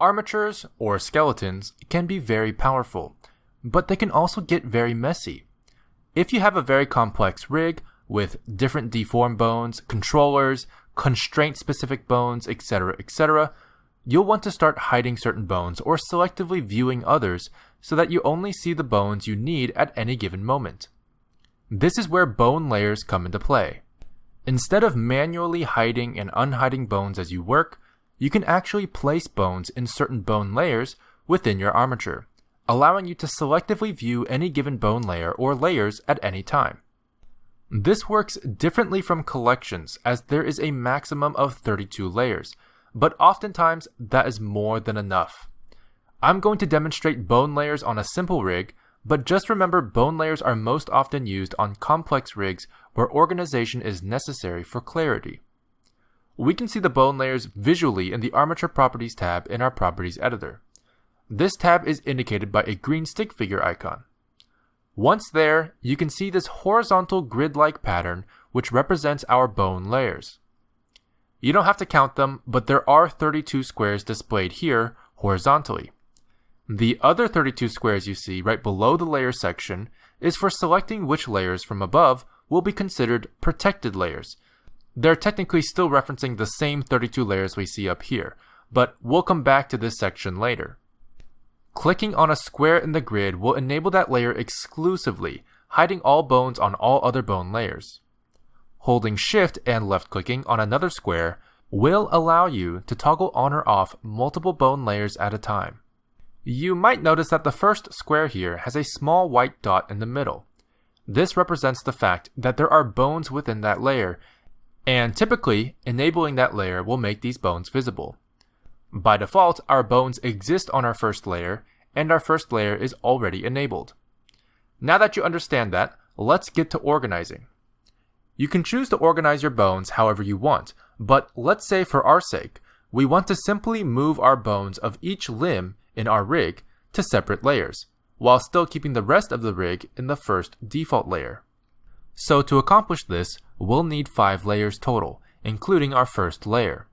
Armatures, or skeletons, can be very powerful, but they can also get very messy. If you have a very complex rig with different deformed bones, controllers, constraint-specific bones, etc., you'll want to start hiding certain bones or selectively viewing others so that you only see the bones you need at any given moment. This is where bone layers come into play. Instead of manually hiding and unhiding bones as you work, you can actually place bones in certain bone layers within your armature, allowing you to selectively view any given bone layer or layers at any time. This works differently from collections as there is a maximum of 32 layers, but oftentimes that is more than enough. I'm going to demonstrate bone layers on a simple rig, but just remember bone layers are most often used on complex rigs where organization is necessary for clarity. We can see the bone layers visually in the Armature Properties tab in our Properties editor. This tab is indicated by a green stick figure icon. Once there, you can see this horizontal grid-like pattern which represents our bone layers. You don't have to count them, but there are 32 squares displayed here horizontally. The other 32 squares you see right below the layer section is for selecting which layers from above will be considered protected layers. They're technically still referencing the same 32 layers we see up here, but we'll come back to this section later. Clicking on a square in the grid will enable that layer exclusively, hiding all bones on all other bone layers. Holding Shift and left-clicking on another square will allow you to toggle on or off multiple bone layers at a time. You might notice that the first square here has a small white dot in the middle. This represents the fact that there are bones within that layer, and typically, enabling that layer will make these bones visible. By default, our bones exist on our first layer, and our first layer is already enabled. Now that you understand that, let's get to organizing. You can choose to organize your bones however you want, but let's say for our sake, we want to simply move our bones of each limb in our rig to separate layers, while still keeping the rest of the rig in the first default layer. So to accomplish this, we'll need 5 layers total, including our first layer.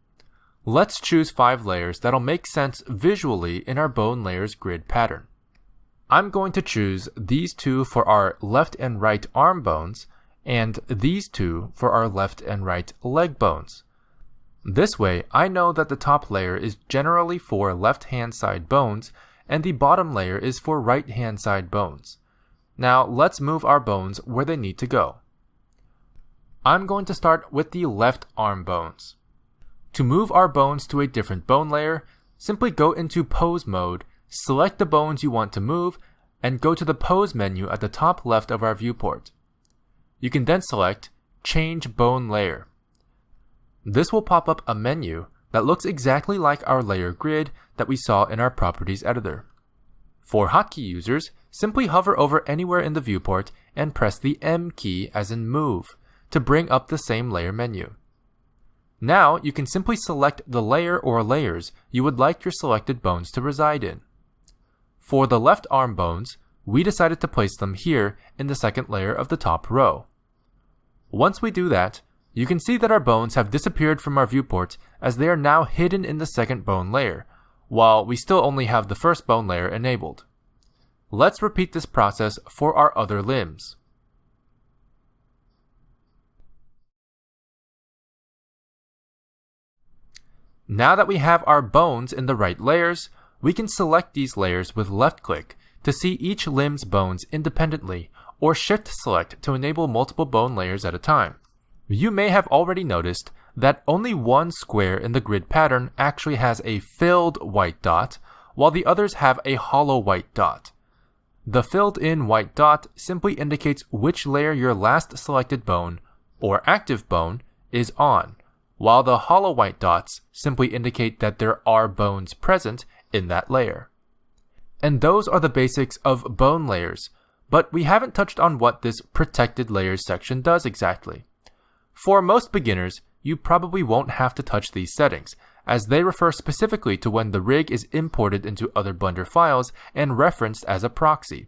Let's choose 5 layers that'll make sense visually in our bone layers grid pattern. I'm going to choose these 2 for our left and right arm bones, and these 2 for our left and right leg bones. This way, I know that the top layer is generally for left-hand side bones, and the bottom layer is for right-hand side bones. Now, let's move our bones where they need to go. I'm going to start with the left arm bones. To move our bones to a different bone layer, simply go into Pose mode, select the bones you want to move, and go to the Pose menu at the top left of our viewport. You can then select Change Bone Layer. This will pop up a menu that looks exactly like our layer grid that we saw in our Properties editor. For hotkey users, simply hover over anywhere in the viewport and press the M key as in Move to bring up the same layer menu. Now you can simply select the layer or layers you would like your selected bones to reside in. For the left arm bones, we decided to place them here in the second layer of the top row. Once we do that, you can see that our bones have disappeared from our viewport as they are now hidden in the second bone layer, while we still only have the first bone layer enabled. Let's repeat this process for our other limbs. Now that we have our bones in the right layers, we can select these layers with left-click to see each limb's bones independently, or Shift-select to enable multiple bone layers at a time. You may have already noticed that only one square in the grid pattern actually has a filled white dot, while the others have a hollow white dot. The filled-in white dot simply indicates which layer your last selected bone, or active bone, is on, while the hollow white dots simply indicate that there are bones present in that layer. And those are the basics of bone layers, but we haven't touched on what this protected layers section does exactly. For most beginners, you probably won't have to touch these settings, as they refer specifically to when the rig is imported into other Blender files and referenced as a proxy.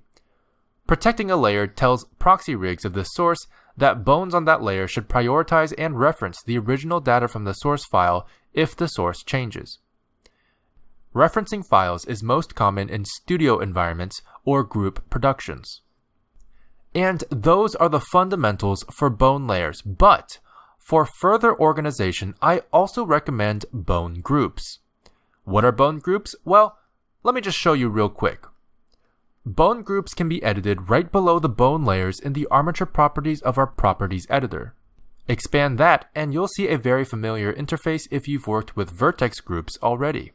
Protecting a layer tells proxy rigs of this source that bones on that layer should prioritize and reference the original data from the source file if the source changes. Referencing files is most common in studio environments or group productions. And those are the fundamentals for bone layers, but for further organization, I also recommend bone groups. What are bone groups? Well, let me just show you real quick. Bone groups can be edited right below the bone layers in the armature properties of our properties editor. Expand that and you'll see a very familiar interface if you've worked with vertex groups already.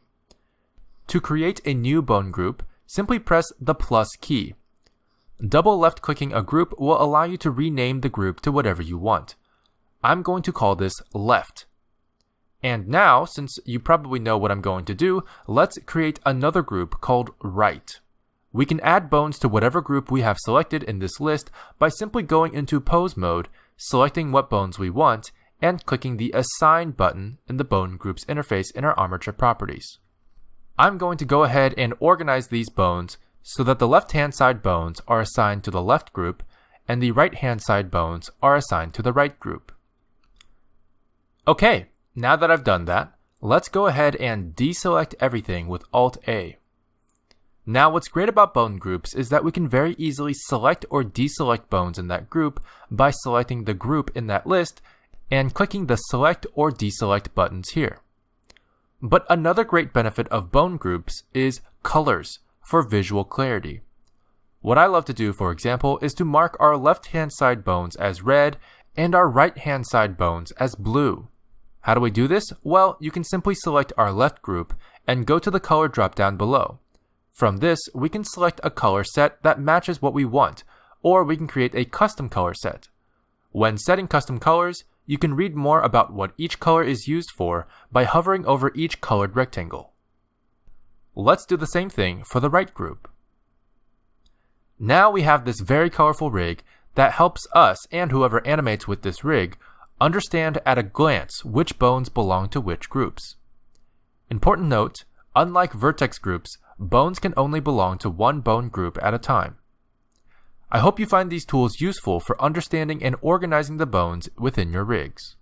To create a new bone group, simply press the plus key. Double left-clicking a group will allow you to rename the group to whatever you want. I'm going to call this left. And now, since you probably know what I'm going to do, let's create another group called right. We can add bones to whatever group we have selected in this list by simply going into pose mode, selecting what bones we want, and clicking the Assign button in the Bone Groups interface in our armature properties. I'm going to go ahead and organize these bones so that the left-hand side bones are assigned to the left group and the right-hand side bones are assigned to the right group. Okay, now that I've done that, let's go ahead and deselect everything with Alt-A. Now what's great about bone groups is that we can very easily select or deselect bones in that group by selecting the group in that list and clicking the select or deselect buttons here. But another great benefit of bone groups is colors for visual clarity. What I love to do, for example, is to mark our left-hand side bones as red and our right-hand side bones as blue. How do we do this? Well, you can simply select our left group and go to the color drop-down below. From this, we can select a color set that matches what we want, or we can create a custom color set. When setting custom colors, you can read more about what each color is used for by hovering over each colored rectangle. Let's do the same thing for the right group. Now we have this very colorful rig that helps us and whoever animates with this rig understand at a glance which bones belong to which groups. Important note, unlike vertex groups, bones can only belong to one bone group at a time. I hope you find these tools useful for understanding and organizing the bones within your rigs.